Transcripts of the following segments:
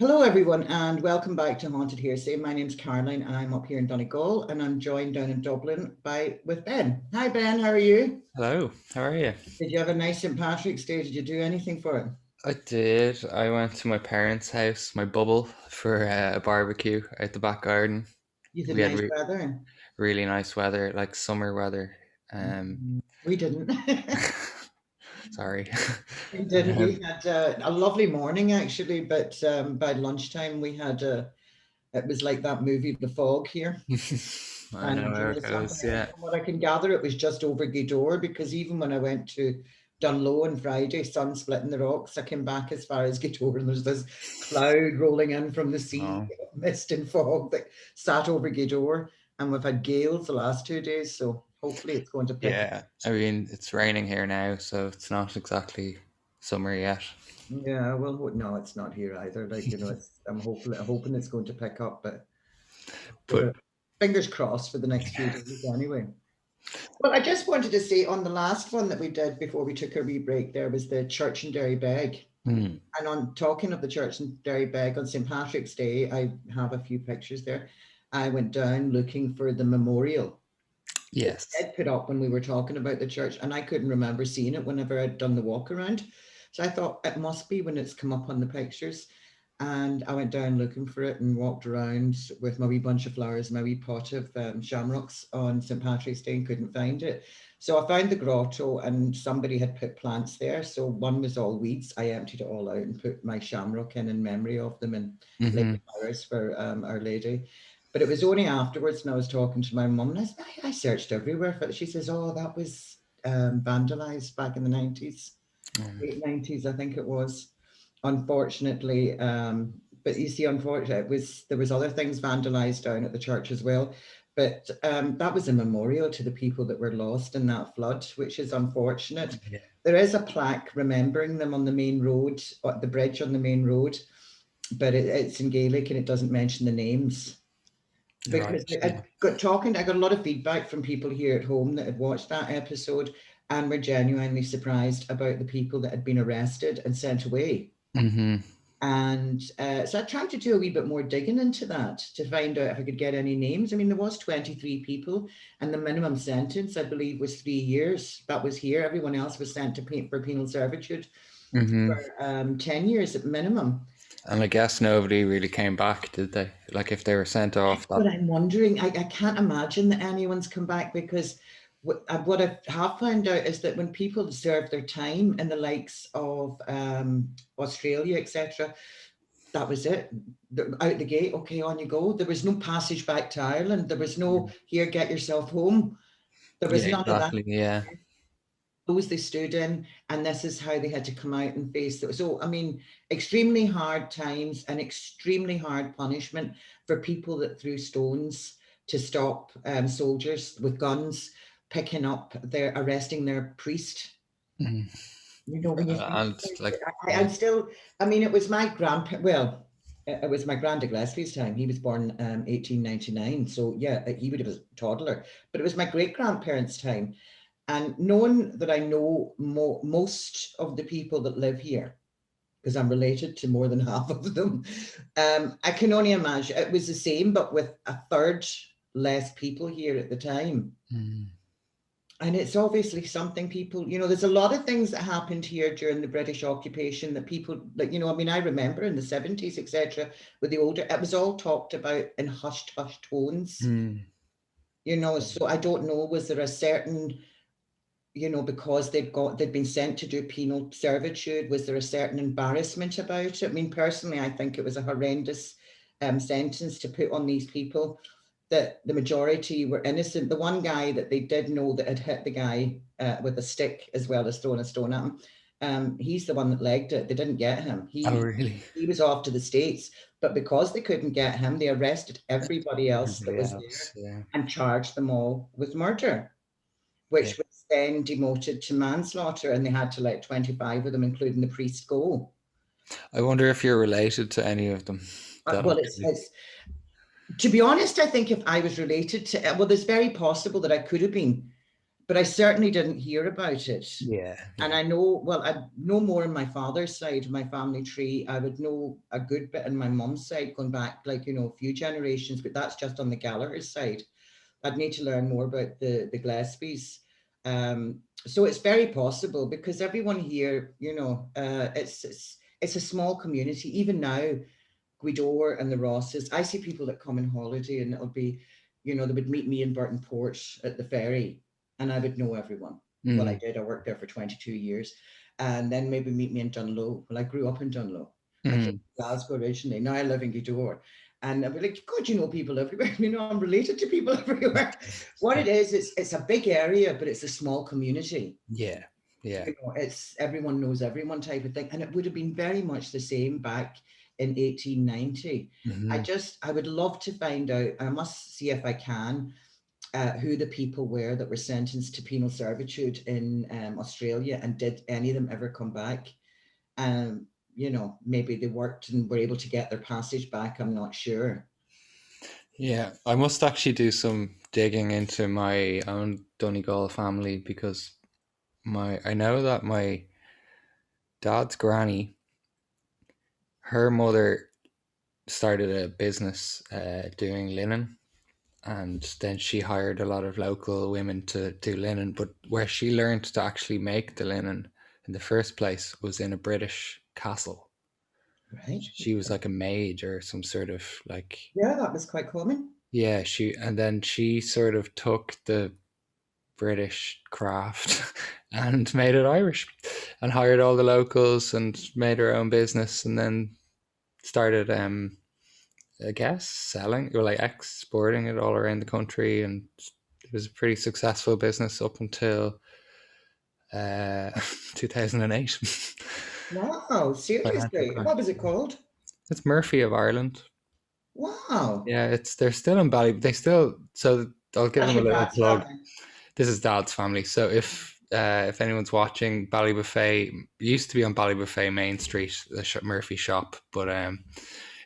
Hello, everyone, and welcome back to Haunted Hearsay. My name's Caroline, and I'm up here in Donegal, and I'm joined down in Dublin with Ben. Hi, Ben. How are you? Hello, how are you? Did you have a nice St. Patrick's Day? Did you do anything for it? I did. I went to my parents' house, my bubble, for a barbecue out the back garden. You had We had nice weather. really nice weather, like summer weather. Um, We didn't. sorry. We didn't. We Um, had a lovely morning actually, but by lunchtime we had it was like that movie, The Fog here. I know And you how know it something, goes. Yeah. from what I can gather, it was just over Gweedore because even when I went to Dunlow on Friday, sun splitting the rocks, I came back as far as Gweedore and there's this cloud rolling in from the sea, Oh, mist and fog that sat over Gweedore. And we've had gales the last 2 days, so hopefully it's going to pick up. yeah. I mean, it's raining here now, so it's not exactly summer yet. Yeah, well, no, it's not here either. Like, it's hoping it's going to pick up, but But fingers crossed for the next few days anyway. Well, I just wanted to say on the last one that we did before we took a wee break, there was the church in Derrybeg. mm, And on talking of the church in Derrybeg on St. Patrick's Day, I have a few pictures there. I went down looking for the memorial that yes. Ed put up when we were talking about the church, and I couldn't remember seeing it whenever I'd done the walk around. So I thought it must be when it's come up on the pictures. And I went down looking for it and walked around with my wee bunch of flowers, my wee pot of shamrocks on St. Patrick's Day and couldn't find it. So I found the grotto and somebody had put plants there. So one was all weeds. I emptied it all out and put my shamrock in memory of them and laid Hmm. flowers for Our Lady. But it was only afterwards, and I was talking to my mum, and I searched everywhere for it. She says, "Oh, that was vandalized back in the 90s, Um, late 90s, I think it was." Unfortunately, but you see, unfortunately, there was other things vandalized down at the church as well. But that was a memorial to the people that were lost in that flood, which is unfortunate. yeah. There is a plaque remembering them on the main road, the bridge on the main road, but it's in Gaelic and it doesn't mention the names. Because Right. I got a lot of feedback from people here at home that had watched that episode and were genuinely surprised about the people that had been arrested and sent away. Hmm. And so I tried to do a wee bit more digging into that to find out if I could get any names. I mean, there was 23 people, and the minimum sentence, I believe, was 3 years. That was here. Everyone else was sent for penal servitude Hmm. for 10 years at minimum. And I guess nobody really came back, did they? Like if they were sent off But that. I'm wondering, I can't imagine that anyone's come back because what I have found out is that when people serve their time in the likes of Australia, etc., that was it. Out the gate, okay, on you go. There was no passage back to Ireland. There was no, here, get yourself home. There was Yeah, none of that. exactly. Yeah. Those they stood in, and this is how they had to come out and face it. So, I mean, extremely hard times and extremely hard punishment for people that threw stones to stop soldiers with guns picking up arresting their priest. Mhm. When you think And about like, it, yeah. I'm still, I mean, it was my grandpa, well, it was my granddad Leslie's time. He was born 1899. So, yeah, he would have been a toddler. But it was my great grandparents' time. And knowing that I know most of the people that live here, because I'm related to more than half of them, I can only imagine it was the same, but with a third less people here at the time. Mm. And it's obviously something people, there's a lot of things that happened here during the British occupation that people, like, I mean, I remember in the 70s, etc., with the older, it was all talked about in hushed, hushed tones, Mm. so I don't know, was there a certain, because they'd been sent to do penal servitude, was there a certain embarrassment about it? I mean, personally, I think it was a horrendous sentence to put on these people, that the majority were innocent. The one guy that they did know that had hit the guy with a stick as well as throwing a stone at him, he's the one that legged it. They didn't get him. Oh, He really? he was off to the States, but because they couldn't get him, they arrested everybody else that Everybody was there else, yeah. and charged them all with murder, Yeah. which was then demoted to manslaughter, and they had to let 25 of them, including the priest, go. I wonder if you're related to any of them that Well, it's, actually. it's to be honest, I think if I was related to, well, it's very possible that I could have been, but I certainly didn't hear about it. Yeah, And yeah. I know more on my father's side of my family tree. I would know a good bit on my mum's side, going back like, a few generations, but that's just on the Gallagher side. I'd need to learn more about the Gillespies. So it's very possible because everyone here, it's a small community. Even now, Gweedore and the Rosses, I see people that come on holiday and it'll be, they would meet me in Burton Port at the ferry and I would know everyone. Well, I Mm, did. I worked there for 22 years. And then maybe meet me in Dunlow. Well, I grew up in Dunlow. I came mm, to Glasgow originally. Now I live in Gweedore. And I'd be like, God, you know people everywhere. I'm related to people everywhere. What it is, it's a big area, but it's a small community. yeah, yeah. It's everyone knows everyone type of thing. And it would have been very much the same back in 1890. Hmm. I would love to find out, I must see if I can, who the people were that were sentenced to penal servitude in Australia, and did any of them ever come back? Maybe they worked and were able to get their passage back. I'm not sure. Yeah, I must actually do some digging into my own Donegal family because my I know that my dad's granny, her mother started a business doing linen, and then she hired a lot of local women to do linen. But where she learned to actually make the linen in the first place was in a British castle. Right. She was like a maid or some sort of like, Yeah, that was quite common. yeah, and then she sort of took the British craft and made it Irish and hired all the locals and made her own business and then started I guess selling or like exporting it all around the country, and it was a pretty successful business up until uh 2008. Wow, Financial seriously. crash. What was it called? It's Murphy of Ireland. Wow. Yeah, they're still in Bally. They still, so I'll give That's them a your little dad's plug. family. This is Dad's family. So if anyone's watching, Ballybuffet used to be on Ballybuffet Main Street, the Murphy shop, but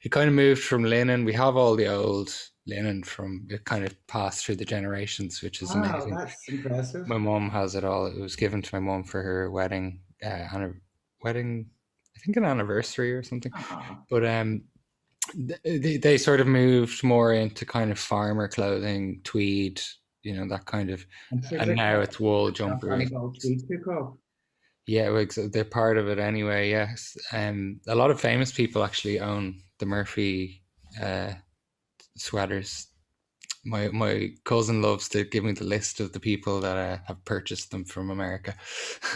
it kind of moved from linen. We have all the old linen from it, kind of passed through the generations, which is Wow, amazing. that's impressive. My mom has it all. It was given to my mom for her wedding, wedding, I think an anniversary or something. Ah, But they sort of moved more into kind of farmer clothing, tweed, that kind of, I'm sure and they're now it's wool jumpers. Donegal tweed took off. Yeah, well, they're part of it anyway. Yes, a lot of famous people actually own the Murphy uh, sweaters. My cousin loves to give me the list of the people that have purchased them from America.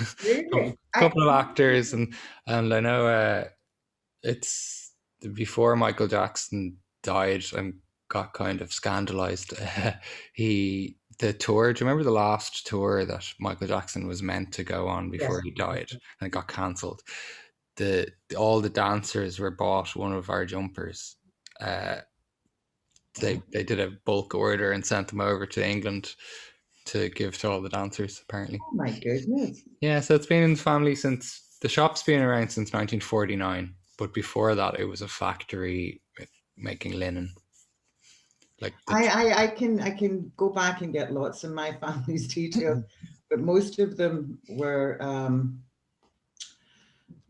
A Really? couple of actors, and I know it's before Michael Jackson died and got kind of scandalized. The tour. Do you remember the last tour that Michael Jackson was meant to go on before Yes. he died and it got cancelled? All the dancers were bought one of our jumpers. Uh, Oh, they did a bulk order and sent them over to England to give to all the dancers. Apparently, oh my goodness. yeah. So it's been in the family since the shop's been around since 1949, but before that, it was a factory making linen. Like the I can go back and get lots of my family's details, but most of them were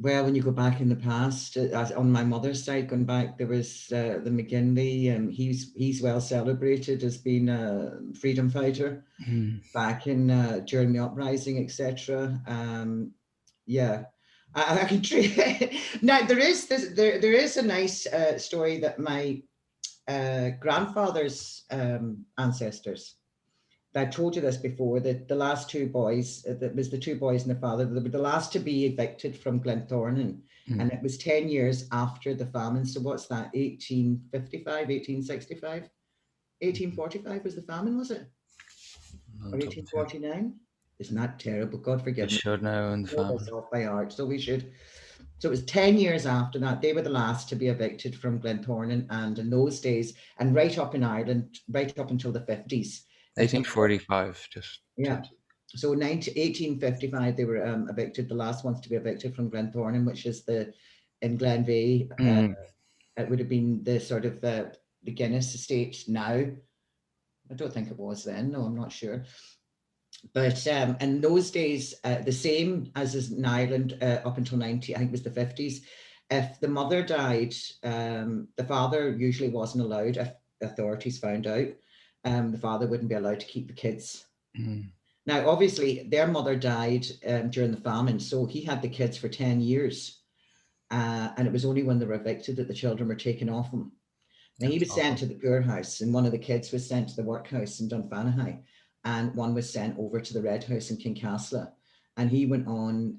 well, when you go back in the past, as on my mother's side, going back, there was the McGinley, and he's well celebrated as being a freedom fighter Mm, back in during the uprising, etc. Yeah, I can now there is a nice story that my grandfather's ancestors. I told you this before that the last two boys, that was the two boys and the father, they were the last to be evicted from Glenthornan. And mm. it was 10 years after the famine. So what's that? 1855, 1865, 1845 was the famine, was it? I'll Or double check. 1849? Isn't that terrible? God I forgive me. should know in the Know this family. off by heart, so we should. So it was 10 years after that. They were the last to be evicted from Glenthornan. And in those days, and right up in Ireland, right up until the 50s, until, 1845, just yeah. So 1855, they were evicted, the last ones to be evicted from Glenthornan, which is in Glenveigh. mm, It would have been the sort of the Guinness estate now. I don't think it was then. No, I'm not sure. But in those days, the same as is in Ireland up until 90, I think it was the 50s, if the mother died, the father usually wasn't allowed, if authorities found out, the father wouldn't be allowed to keep the kids. Mm. Now, obviously, their mother died during the famine, so he had the kids for 10 years. And it was only when they were evicted that the children were taken off him. Now, he That's was sent awful. to the poorhouse, and one of the kids was sent to the workhouse in Dunfanaghy, and one was sent over to the Red House in Kincastle. And he went on,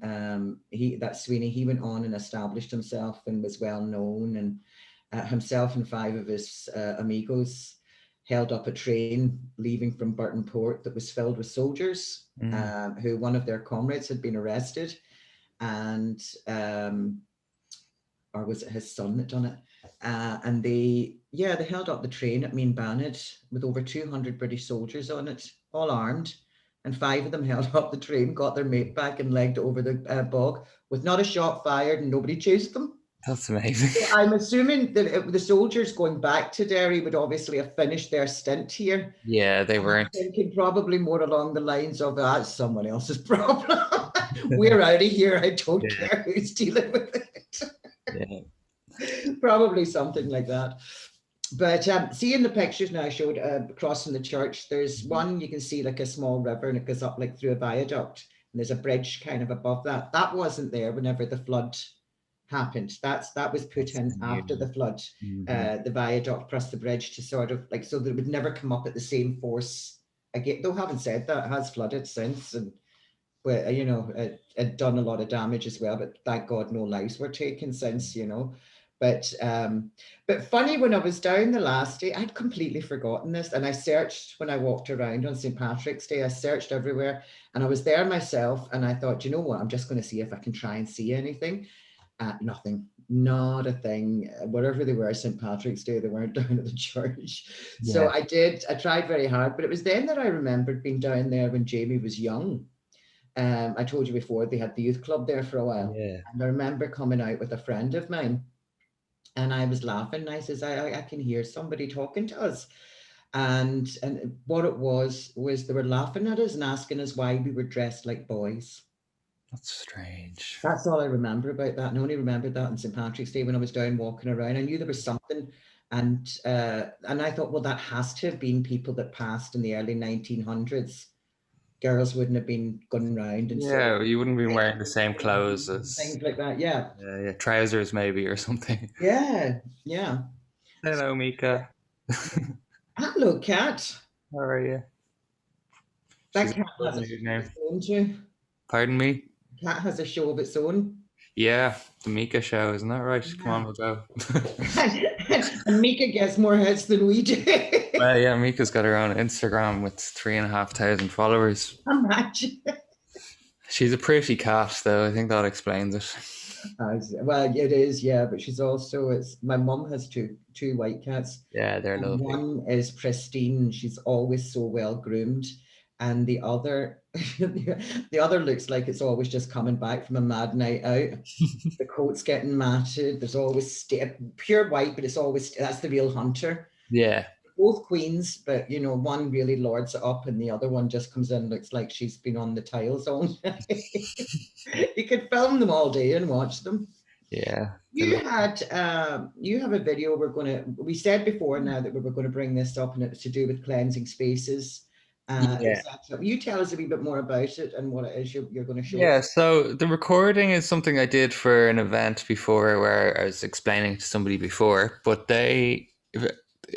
that Sweeney, he went on and established himself and was well known. And himself and five of his amigos held up a train leaving from Burton Port that was filled with soldiers, Mm. who one of their comrades had been arrested, and or was it his son that done it? And they held up the train at Mean Bannet with over 200 British soldiers on it, all armed. And five of them held up the train, got their mate back, and legged over the bog with not a shot fired, and nobody chased them. That's amazing. So I'm assuming that the soldiers going back to Derry would obviously have finished their stint here. Yeah, they And I'm weren't. thinking probably more along the lines of that's someone else's problem. We're out of here. I don't Yeah, care who's dealing with it. yeah, Probably something like that. But see in the pictures now I showed crossing the church, there's one you can see like a small river and it goes up like through a viaduct and there's a bridge kind of above that. That wasn't there whenever the flood happened. That was put that's in after new. the flood, Mm-hmm. the viaduct across the bridge to sort of like so that it would never come up at the same force again. Though having said that, it has flooded since and well, it done a lot of damage as well, but thank God no lives were taken since. But funny when I was down the last day, I'd completely forgotten this, and I searched when I walked around on St. Patrick's Day. I searched everywhere, and I was there myself, and I thought, you know what? I'm just going to see if I can try and see anything. Nothing, not a thing. Wherever they were, St. Patrick's Day, they weren't down at the church. So Yeah, I did. I tried very hard, but it was then that I remembered being down there when Jamie was young. I told you before they had the youth club there for a while. yeah. And I remember coming out with a friend of mine and I was laughing. And I says, I can hear somebody talking to us. And what it was they were laughing at us and asking us why we were dressed like boys. That's strange. That's all I remember about that. And I only remembered that on St. Patrick's Day when I was down walking around. I knew there was something. And I thought, well, that has to have been people that passed in the early 1900s. Girls wouldn't have been going around and sort of Yeah, you wouldn't be wearing the same clothes and as things like that. Yeah. yeah, trousers maybe or something. Yeah. Yeah. Hello, Mika. Hello, cat. How are you? That She's cat a has a new show of name. its own too. Pardon me? Cat has a show of its own. Yeah, the Mika show, isn't that right? Come Yeah. on, we'll go. And Mika gets more hits than we do. Well, yeah, Mika's got her own Instagram with 3,500 followers. Imagine. She's a pretty cat, though. I think that explains it. Well, it is, yeah, but she's also it's my mum has two white cats. Yeah, they're And lovely. one is pristine, she's always so well groomed. And the other the other looks like it's always just coming back from a mad night out. The coat's getting matted. There's always pure white, but it's always that's the real hunter. Yeah, Both queens, but one really lords it up, and the other one just comes in looks like she's been on the tiles all night. You could film them all day and watch them. yeah, they're You lovely. had you have a video we said before now that we were going to bring this up and it's to do with cleansing spaces. Yeah, Etc. You tell us a wee bit more about it and what it is you're going to show yeah. us. So the recording is something I did for an event before, where I was explaining to somebody before, but it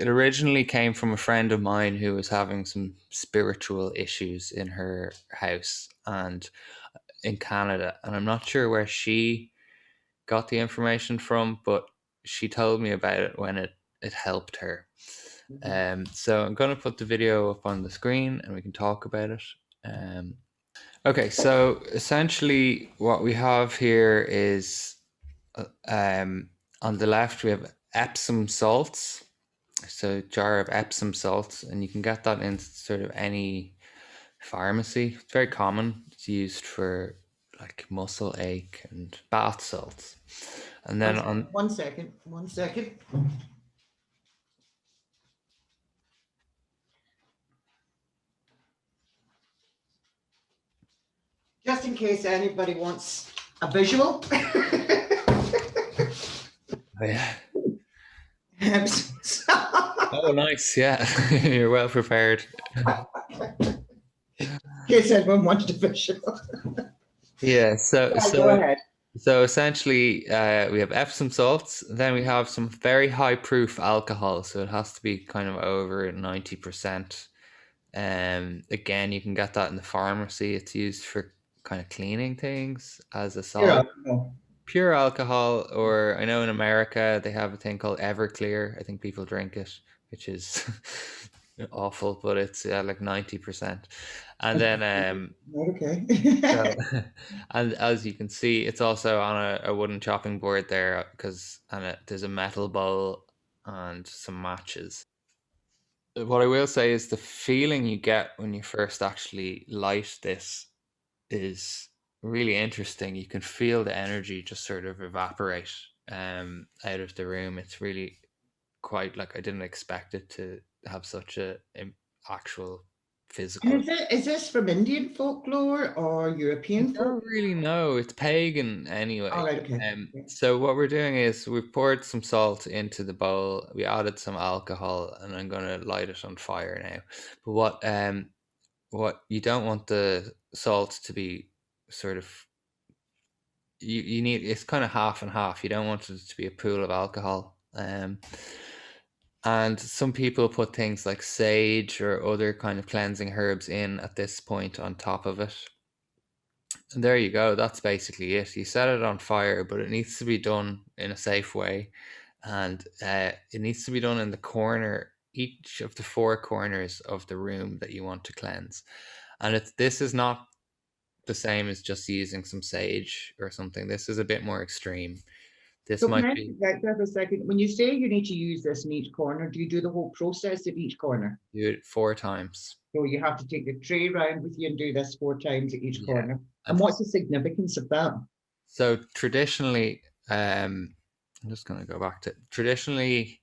originally came from a friend of mine who was having some spiritual issues in her house and in Canada, and I'm not sure where she got the information from, but she told me about it when it helped her. Mhm. So I'm going to put the video up on the screen and we can talk about it. Okay, so essentially what we have here is on the left we have Epsom salts. So a jar of Epsom salts, and you can get that in sort of any pharmacy. It's very common. It's used for like muscle ache and bath salts. And then on 1 second. 1 second. Just in case anybody wants a visual. Oh, yeah. In Oh, nice. Yeah, you're well prepared. case anyone wanted a visual. Yeah. So Yeah, go so ahead. so essentially, we have Epsom salts. Then we have some very high proof alcohol, so it has to be kind of over 90%. Again, you can get that in the pharmacy. It's used for kind of cleaning things as a You're solid. up. No. Pure alcohol, or I know in America they have a thing called Everclear. I think people drink it, which is awful, but it's like 90%. And then Okay. so, and as you can see, it's also on a wooden chopping board there because there's a metal bowl and some matches. What I will say is the feeling you get when you first actually light this is really interesting. You can feel the energy just sort of evaporate out of the room. It's really quite like I didn't expect it to have such a actual And physical. is this from Indian folklore or I European folk? don't really know. It's pagan All anyway. right, okay. Yeah. So what we're doing is we've poured some salt into the bowl. We added some alcohol, and I'm going to light it on fire now. But what you don't want the salt to be sort of you need it's kind of half and half. You don't want it to be a pool of alcohol. And some people put things like sage or other kind of cleansing herbs in at this point on top of it. And there you go. That's basically it. You set it on fire, but it needs to be done in a safe way, and it needs to be done in the corner, each of the four corners of the room that you want to cleanse. And this is not the same as just using some sage or something. This is a bit more extreme. This So can might I be back there for a second? When you say you need to use this in each corner, do you do the whole process at each corner? do it 4 times. So you have to take the tray round with you and do this 4 times at each Yeah. corner. And And what's the significance of that? so traditionally, I'm just going to go back to traditionally,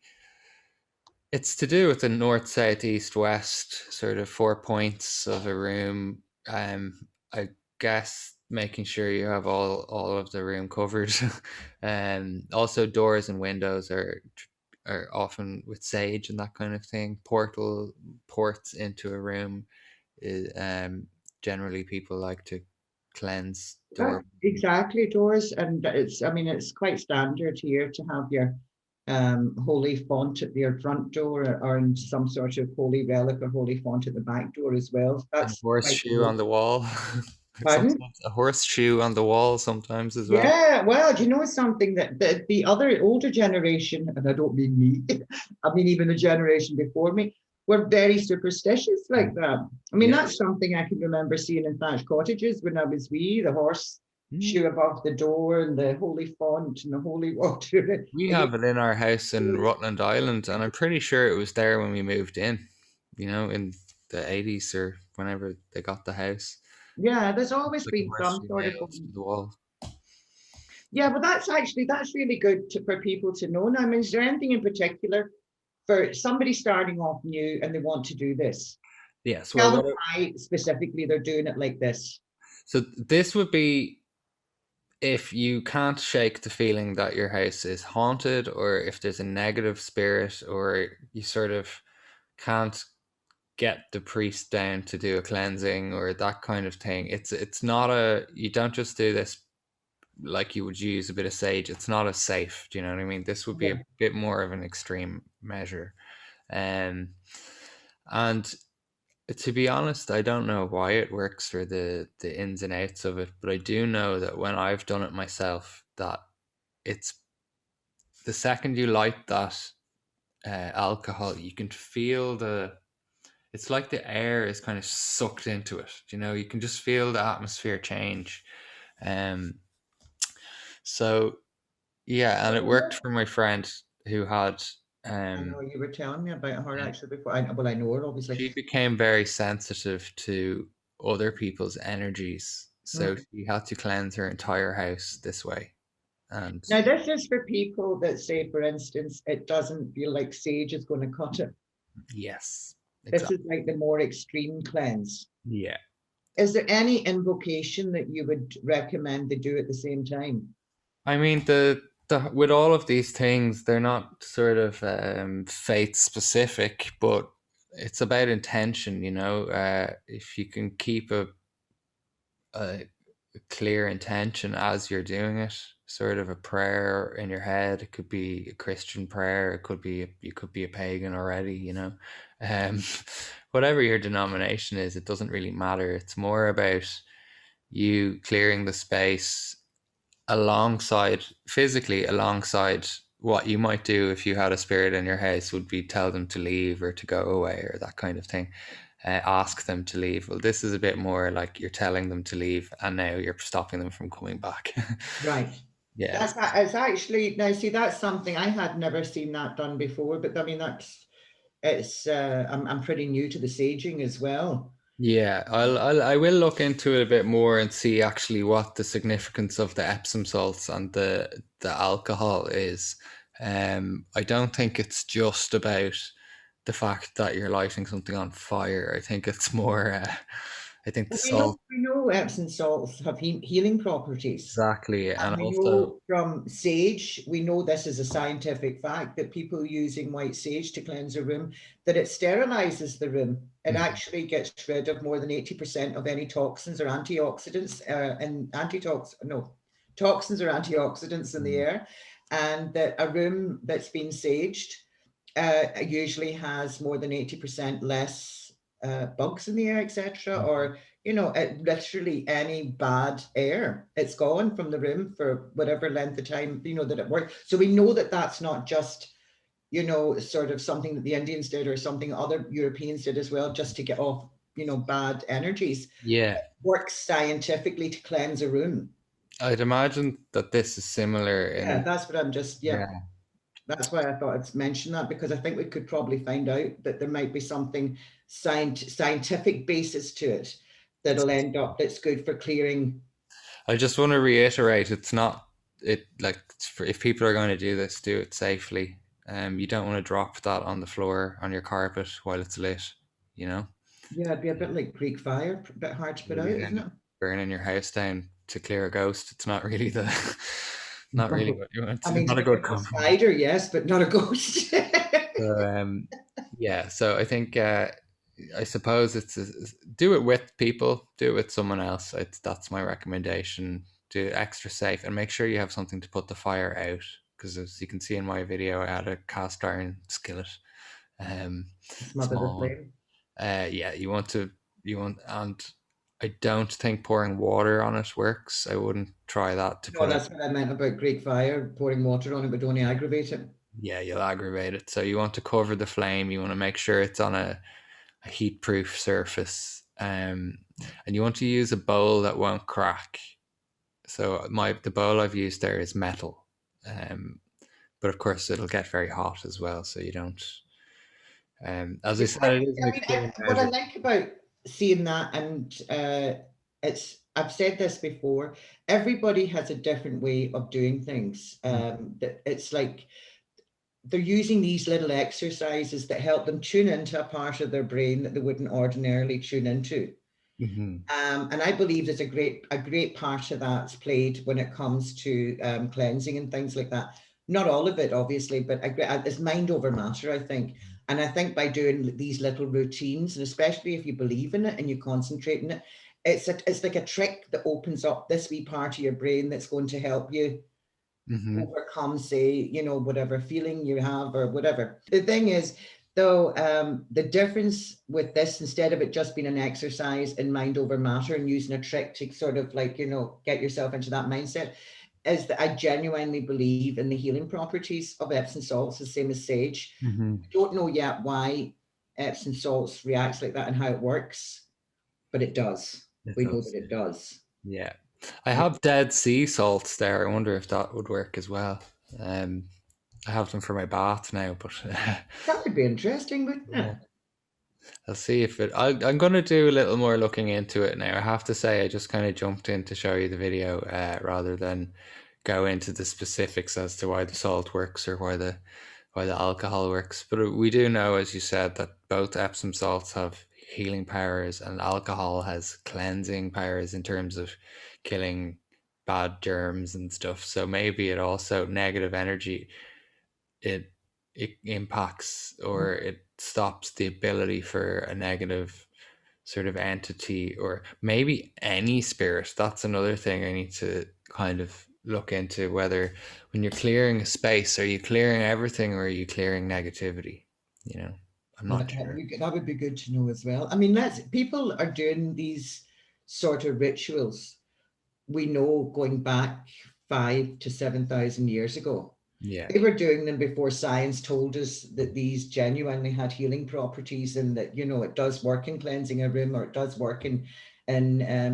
it's to do with the north, south, east, west, sort of 4 points of a room. I guess making sure you have all of the room covered. Also doors and windows are often with sage and that kind of thing. Ports into a room is generally people like to cleanse door. Exactly, doors. And it's, I mean, it's quite standard here to have your holy font at your front door or in some sort of holy relic or holy font at the back door as well. And a That's quite horseshoe cool. on the wall. Pardon? Sometimes a horseshoe on the wall sometimes as well. Yeah, well, do you know something that the other older generation, and I don't mean me, I mean even the generation before me, were very superstitious like that. I mean, Yeah. that's something I can remember seeing in thatched cottages when I was wee, the horse Mm. shoe above the door and the holy font and the holy water. We have it in our house in Rutland Island, and I'm pretty sure it was there when we moved in, in the 80s or whenever they got the house. Yeah, there's always Like a been some horseshoe sort of. nailed to the wall. Yeah, but that's really good for people to know. Now, I mean, is there anything in particular for somebody starting off new and they want to do this? Yes, well, Tell them why specifically they're doing it like this. so this would be if you can't shake the feeling that your house is haunted, or if there's a negative spirit, or you sort of can't get the priest down to do a cleansing or that kind of thing. It's not a you don't just do this like you would use a bit of sage. It's not as safe. Do you know what I mean? This would be Yeah. a bit more of an extreme measure. Um, and to be honest, I don't know why it works or the ins and outs of it, but I do know that when I've done it myself, that it's the second you light that alcohol, you can feel it's like the air is kind of sucked into it. You can just feel the atmosphere change. Um, so yeah, and it worked for my friend who had I know um you were telling me about her actually before. Well, I know her obviously. she became very sensitive to other people's energies. So Mm. she had to cleanse her entire house this way. And Now, this is for people that say, for instance, it doesn't feel like sage is going to cut it. yes, This exactly. is like the more extreme cleanse. Yeah. Is there any invocation that you would recommend they do at the same time? I mean, the with all of these things, they're not sort of faith specific, but it's about intention. If you can keep a clear intention as you're doing it, sort of a prayer in your head. It could be a Christian prayer. It could be you could be a pagan already. Um, whatever your denomination is, it doesn't really matter. It's more about you clearing the space alongside physically alongside what you might do if you had a spirit in your house would be tell them to leave or to go away or that kind of thing. Ask them to leave. Well, this is a bit more like you're telling them to leave and now you're stopping them from coming back. Right. Yeah. That's it's actually now see that's something I had never seen that done before, but I mean that's it's I'm pretty new to the saging as well. Yeah, I will look into it a bit more and see actually what the significance of the Epsom salts and the alcohol is. I don't think it's just about the fact that you're lighting something on fire. I think it's more. I think the Well, salt we know Epsom salts have healing properties. exactly, And and we also. know from sage, we know this is a scientific fact that people using white sage to cleanse a room, that it sterilizes the room. It Mhm, actually gets rid of more than 80% of any toxins or antioxidants and toxins or antioxidants in the mhm, air. And that a room that's been saged usually has more than 80% less bugs in the air, etc. mhm. Or, literally any bad air, it's gone from the room for whatever length of time, that it worked. So we know that that's not just, sort of something that the Indians did or something other Europeans did as well, just to get off, bad energies. Yeah, Works scientifically to cleanse a room. I'd imagine that this is similar Yeah, in. that's what I'm just, yeah. Yeah. That's why I thought I'd mention that because I think we could probably find out that there might be something scientific basis to it that'll end up that's good for clearing. I just want to reiterate, it's not it like if people are going to do this, do it safely. You don't want to drop that on the floor on your carpet while it's lit. You know, Yeah, it'd be a bit like Greek fire, a bit hard to put out, you'd isn't end up it? burning your house down to clear a ghost. It's not really the, not really No. what you want. I It's mean, to not a get rid good of a compromise. spider, yes, but not a ghost. So, yeah. So I think I suppose do it with people, do it with someone else. That's my recommendation. Do it extra safe and make sure you have something to put the fire out. Because as you can see in my video, I had a cast iron skillet, um, Smother the small one. flame. Yeah, and I don't think pouring water on it works. I wouldn't try that to No, put out. that's what I meant about Greek fire. Pouring water on it would only aggravate it. Yeah, you'll aggravate it. So you want to cover the flame. You want to make sure it's on a heat-proof surface, and you want to use a bowl that won't crack. So the bowl I've used there is metal, um, but of course it'll get very hot as well. So you don't. As I Yeah, said, it is an I mean, extreme what I measure. like about seeing that, and I've said this before, everybody has a different way of doing things. That it's like they're using these little exercises that help them tune into a part of their brain that they wouldn't ordinarily tune into. Mm-hmm. And I believe there's a great part of that's played when it comes to cleansing and things like that. Not all of it, obviously, but it's mind over matter, I think. And I think by doing these little routines, and especially if you believe in it and you concentrate in it, it's like a trick that opens up this wee part of your brain that's going to help you Mm-hmm. overcome, say, whatever feeling you have or whatever. The thing is, though, the difference with this, instead of it just being an exercise in mind over matter and using a trick to sort of like, get yourself into that mindset, is that I genuinely believe in the healing properties of Epsom salts, the same as sage. Mm-hmm. I don't know yet why Epsom salts reacts like that and how it works, but it does. It We know does. that it does. Yeah. I have Dead Sea salts there. I wonder if that would work as well. Um, I have them for my bath now, but That would be interesting, wouldn't yeah. it? I'll see if I'm going to do a little more looking into it now. I have to say, I just kind of jumped in to show you the video rather than go into the specifics as to why the salt works or why the alcohol works. But we do know, as you said, that both Epsom salts have healing powers, and alcohol has cleansing powers in terms of killing bad germs and stuff. So maybe it also negative energy, it it impacts or it stops the ability for a negative sort of entity, or maybe any spirit. That's another thing I need to kind of look into, whether when you're clearing a space, are you clearing everything or are you clearing negativity? You know, I'm Well, not sure. that would be good to know as well. I mean, people are doing these sort of rituals. We know going back 5 to 7,000 years ago. Yeah. They were doing them before science told us that these genuinely had healing properties, and that, it does work in cleansing a room, or it does work in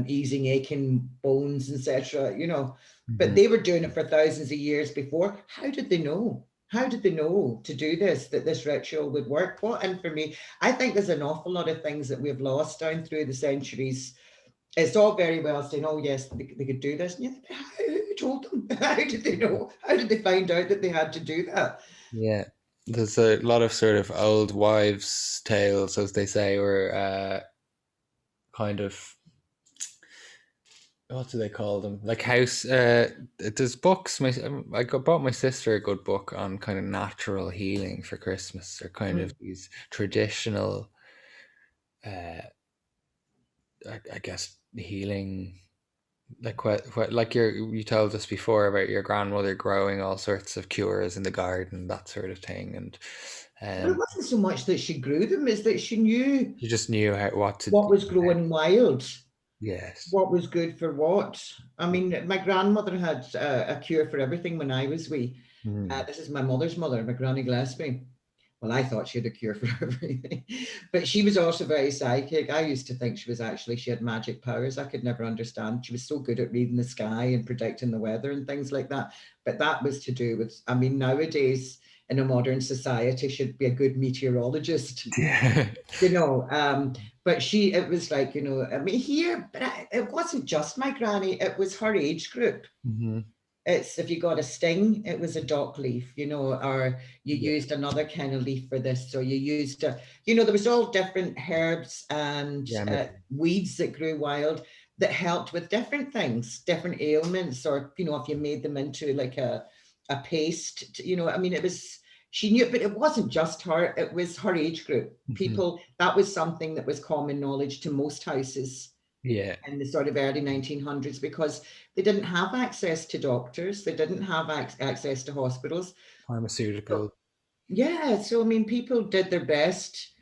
easing aching bones, etc. But Hmm. they were doing it for thousands of years before. How did they know? How did they know to do this, that this ritual would work? What information? I think there's an awful lot of things that we've lost down through the centuries. It's all very well saying, oh, yes, they could do this. And you think, who told them? How did they know? How did they find out that they had to do that? Yeah. There's a lot of sort of old wives' tales, as they say, or kind of, what do they call them? Like house. There's books. Bought my sister a good book on kind of natural healing for Christmas, or kind of Mm. these traditional, uh, I guess, healing. Like like you told us before about your grandmother growing all sorts of cures in the garden, that sort of thing, and But it um, wasn't so much that she grew them, is that she knew she just knew what to what do. was growing wild, Yes. what was good for what. I mean, my grandmother had a cure for everything when I was wee. Mm. This is my mother's mother, my Granny Gillespie. Well, I thought she had a cure for everything, but she was also very psychic. I used to think she had magic powers. I could never understand. She was so good at reading the sky and predicting the weather and things like that. But that was to do with, I mean, nowadays in a modern society, should be a good meteorologist, Yeah. you know. But it was like, I mean, here, but it wasn't just my granny, it was her age group. Hmm. It's if you got a sting, it was a dock leaf, or you Yeah. used another kind of leaf for this. So you used there was all different herbs and Remedy. weeds that grew wild that helped with different things, different ailments, or if you made them into like a paste, I mean, it was she knew, but it wasn't just her, it was her age group. Hmm. People, that was something that was common knowledge to most houses Yeah. in the sort of early 1900s, because they didn't have access to doctors, they didn't have access to hospitals. So, Pharmaceutical. yeah, so I mean, people did their best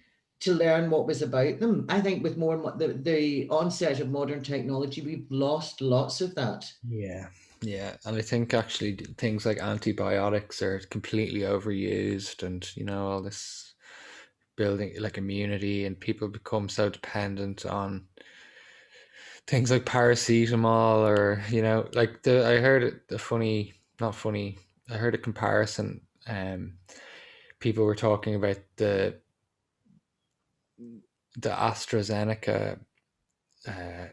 to learn what was about them. I think with the onset of modern technology, we've lost lots of that. Yeah. Yeah. And I think actually things like antibiotics are completely overused, and all this building like immunity, and people become so dependent on things like paracetamol, or like I heard a funny, not funny, I heard a comparison. People were talking about the AstraZeneca uh,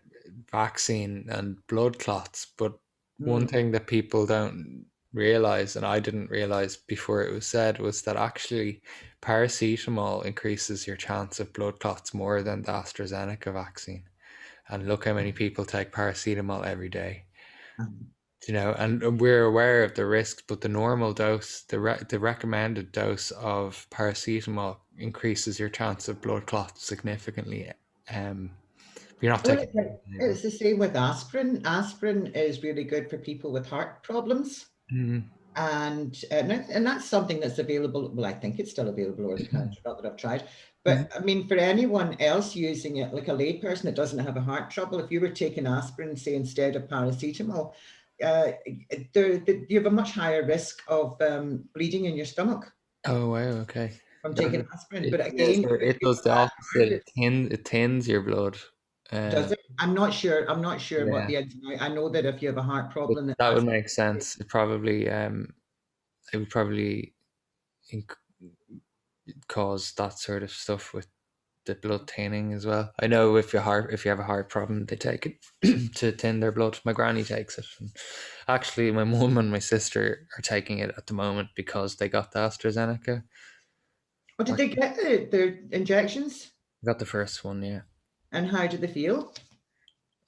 vaccine and blood clots, but one Mm. thing that people don't realize, and I didn't realize before it was said, was that actually paracetamol increases your chance of blood clots more than the AstraZeneca vaccine. And look how many people take paracetamol every day. And we're aware of the risks, but the normal dose, the recommended dose of paracetamol increases your chance of blood clots significantly. Um, you're not Well, taking it. it's the same with aspirin. Aspirin is really good for people with heart problems. Mm. And that's something that's available. Well, I think it's still available over the counter, not that I've tried. Mhm. But I mean, for anyone else using it, like a layperson that doesn't have a heart trouble, if you were taking aspirin, say instead of paracetamol, uh, you have a much higher risk of bleeding in your stomach Oh wow, okay. from Does taking it? aspirin. But Yeah, again, so for it people does the that opposite. have It thins your blood. does Um, it? I'm not sure. I'm not sure what yeah, the I know that if you have a heart but problem, that would that's make sense. It would probably inc- cause that sort of stuff with the blood thinning as well. I know if you have a heart problem, they take it to thin their blood. My granny takes it. And actually, my mum and my sister are taking it at the moment because they got the AstraZeneca. Or did they get their injections? I got the first one, yeah. And how did they feel?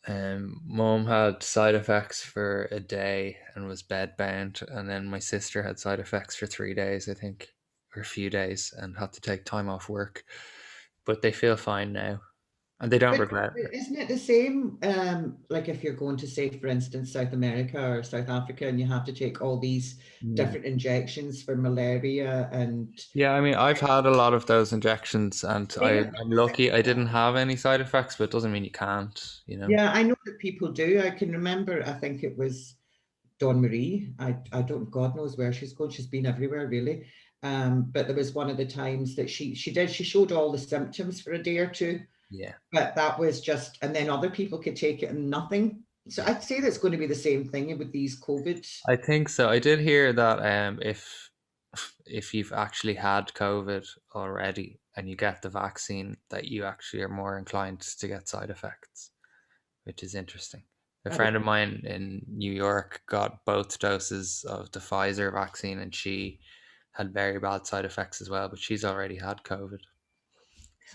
Mom had side effects for a day and was bedbound, and then my sister had side effects for 3 days, I think, or a few days, and had to take time off work. But they feel fine now, and they don't But regret it. isn't it the same? Like if you're going to, say, for instance, South America or South Africa, and you have to take all these Mm. different injections for malaria and Yeah, I mean, I've had a lot of those injections, and same. I'm lucky I didn't have any side effects, but it doesn't mean you can't, you know? Yeah, I know that people do. I can remember, I think it was Dawn Marie. I don't, God knows where she's gone. She's been everywhere really. But there was one of the times that she showed all the symptoms for a day or two, Yeah, but that was just, and then other people could take it and nothing. So yeah. I'd say that's going to be the same thing with these COVID. I think so. I did hear that if you've actually had COVID already and you get the vaccine, that you actually are more inclined to get side effects, which is interesting. A That is, friend of mine in New York got both doses of the Pfizer vaccine and she had very bad side effects as well, but she's already had COVID.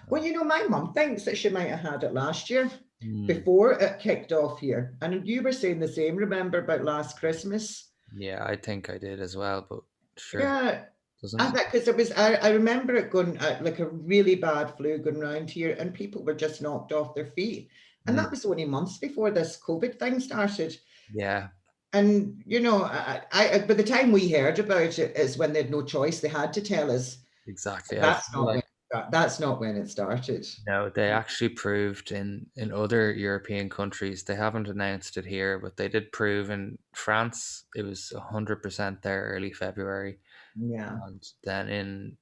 well, So, my mum thinks that she might have had it last year mm, before it kicked off here. And you were saying the same, remember, about last Christmas? yeah, I think I did as well, but sure, Yeah, I doesn't. think because it was, I remember it going like a really bad flu going around here, and people were just knocked off their feet. And Mm, that was only months before this COVID thing started. yeah, And by the time we heard about it is when they had no choice; they had to tell us. exactly. I That's feel not like when that's not when it started. no, they actually proved in other European countries. They haven't announced it here, but they did prove in France it was 100% there early February, Yeah. and then in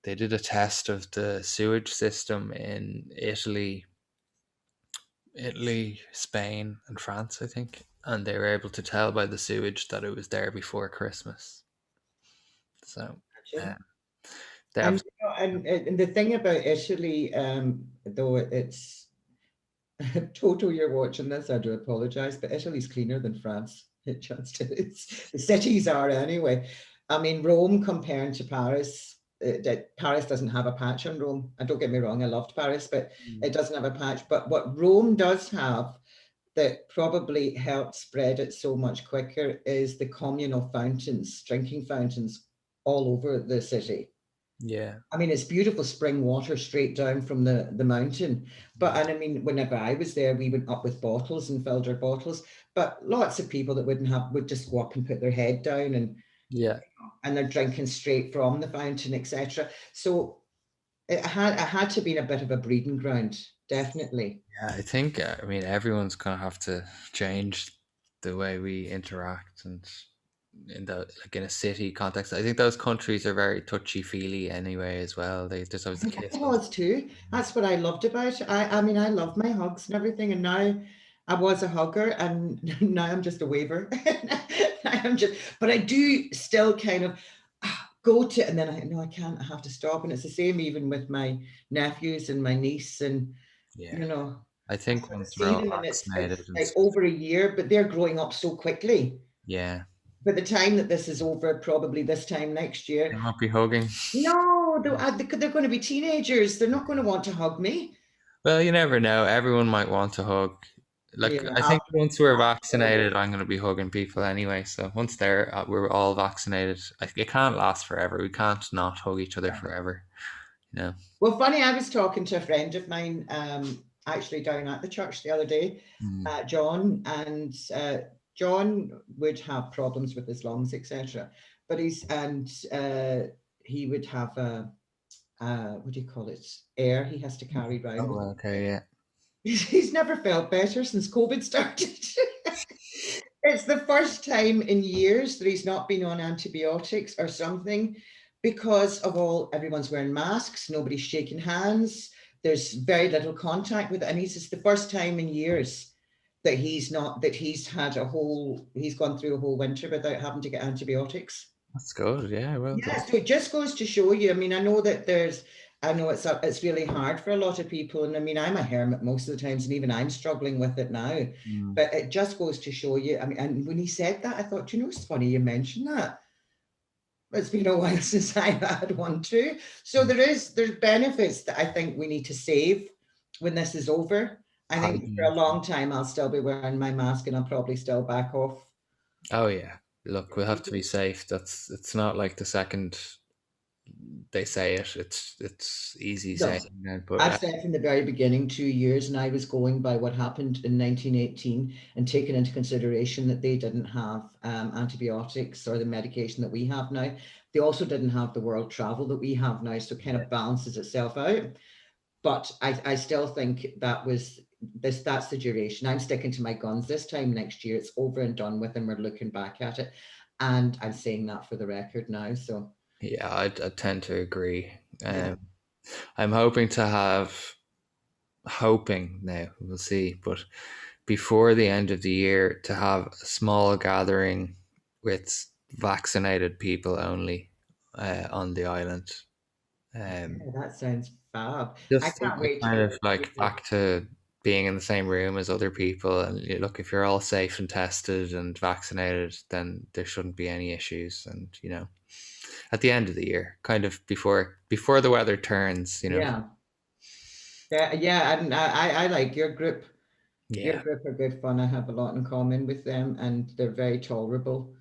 they did a test of the sewage system in Italy, Spain, and France, I think, and they were able to tell by the sewage that it was there before Christmas. So, uh, Imagine. they And have. you know, and the thing about Italy, though it's Toto, you're watching this, I do apologize, but Italy's cleaner than France. It just is. The cities are anyway. I mean, Rome comparing to Paris, Paris doesn't have a patch on Rome. And don't get me wrong, I loved Paris, but Mm. it doesn't have a patch. But what Rome does have that probably helped spread it so much quicker is the communal fountains, drinking fountains all over the city. Yeah, I mean, it's beautiful spring water straight down from the mountain. But, and I mean, whenever I was there, we went up with bottles and filled our bottles. But lots of people that wouldn't have would just go up and put their head down yeah. and they're drinking straight from the fountain, etc. So it had to be a bit of a breeding ground, definitely. Yeah, I think I mean everyone's gonna have to change the way we interact and in the like in a city context. I think those countries are very touchy feely anyway as well. They just I always think kiss I up. was too. That's what I loved about it. I mean, I love my hugs and everything, and now I was a hugger, and now I'm just a waver. I'm just, but I do still kind of go to, and then I know I can't. I have to stop, and it's the same even with my nephews and my niece, and Yeah, you know, I I think sort of once we're see all them, and it's vaccinated and like stuff. over a year, but they're growing up so quickly. Yeah, By the time that this is over, probably this time next they year, won't be hugging. no, they're going to be teenagers. They're not going to want to hug me. Well, you never know. Everyone might want to hug. Like Yeah, I think once we're absolutely. vaccinated, I'm going to be hugging people anyway. So once we're all vaccinated. It can't last forever. We can't not hug each other forever. You know. Well, funny, I was talking to a friend of mine actually down at the church the other day, Mm. John, and John would have problems with his lungs, etc. But he would have what do you call it? Air he has to carry around with Oh, him. okay, yeah. He's never felt better since COVID started. It's the first time in years that he's not been on antibiotics or something because of everyone's wearing masks, nobody's shaking hands, there's very little contact with it. And it's the first time in years that he's gone through a whole winter without having to get antibiotics. That's good. Yeah, well Yeah, done. so it just goes to show you. I mean, I know it's really hard for a lot of people, and I mean, I'm a hermit most of the times, and even I'm struggling with it now. Mm. But it just goes to show you. I mean, and when he said that, I thought, you know, it's funny you mentioned that It's been a while since I had one too. So there's benefits that I think we need to save when this is over. I think for a Hygiene. long time I'll still be wearing my mask and I'll probably still back off. Oh yeah. Look, we have to be safe. That's it's not like the second they say it, it's easy No, saying that. But I've said from the very beginning 2 years, and I was going by what happened in 1918 and taking into consideration that they didn't have antibiotics or the medication that we have now. They also didn't have the world travel that we have now, so it kind of balances itself out. But I still think that's the duration. I'm sticking to my guns this time next year. It's over and done with, and we're looking back at it. And I'm saying that for the record now. So yeah, I tend to agree. yeah. I'm hoping to have hoping now we'll see, but before the end of the year to have a small gathering with vaccinated people only on the island. Yeah, Um, that sounds fab. I just can't wait to kind go of to like the back to being in the same room as other people. And look, if you're all safe and tested and vaccinated, then there shouldn't be any issues. And at the end of the year, kind of before the weather turns. yeah. Yeah, yeah, and I like your group. Your Yeah. group are good fun. I have a lot in common with them, and they're very tolerable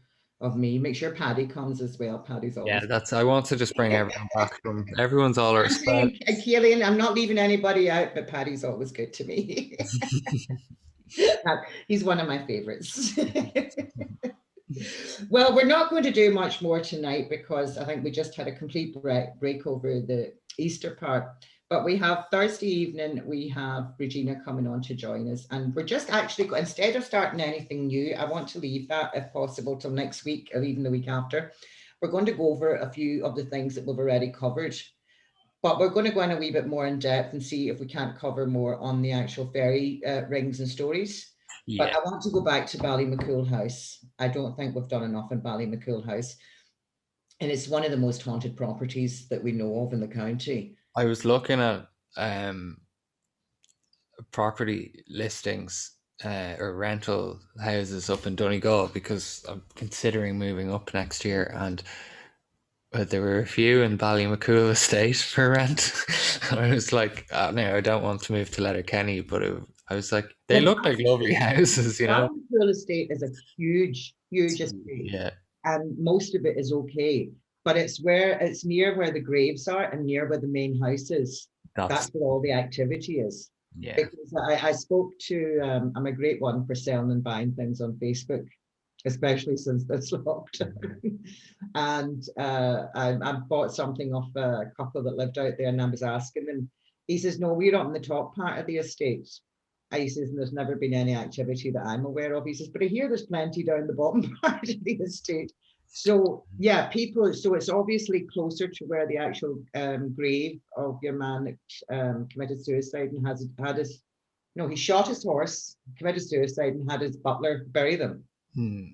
of me. Make sure Paddy comes as well. Paddy's Yeah, always that's. I want to just bring everyone back from. Everyone's all our spread. Anthony and Keelan. I'm not leaving anybody out, but Paddy's always good to me. He's one of my favorites. Well, we're not going to do much more tonight because I think we just had a complete break over the Easter part. But we have Thursday evening, we have Regina coming on to join us. And we're just actually, instead of starting anything new, I want to leave that, if possible, till next week or even the week after. We're going to go over a few of the things that we've already covered. But we're going to go in a wee bit more in depth and see if we can't cover more on the actual fairy rings and stories. But Yeah, I want to go back to Ballymaccool House. I don't think we've done enough in Ballymaccool House. And it's one of the most haunted properties that we know of in the county. I was looking at um, property listings or rental houses up in Donegal because I'm considering moving up next year, and there were a few in Ballymaccool Estate for rent. I was like, oh, no, I don't want to move to Letterkenny, but I was like, they Well, look like lovely houses. Ballymaccool Estate is a huge, huge estate, Yeah, and most of it is okay. But it's near where the graves are and near where the main house is. that's That's where all the activity is. yeah. Because I spoke to, I'm a great one for selling and buying things on Facebook, especially since this lockdown. And I bought something off a couple that lived out there, and I was asking him. He says, "No, we're up in the top part of the estate." He says, "And there's never been any activity that I'm aware of." He says, "But I hear there's plenty down the bottom part of the estate." So yeah, people. So it's obviously closer to where the actual grave of your man that committed suicide and has had his. No, he shot his horse, committed suicide, and had his butler bury them. Hmm.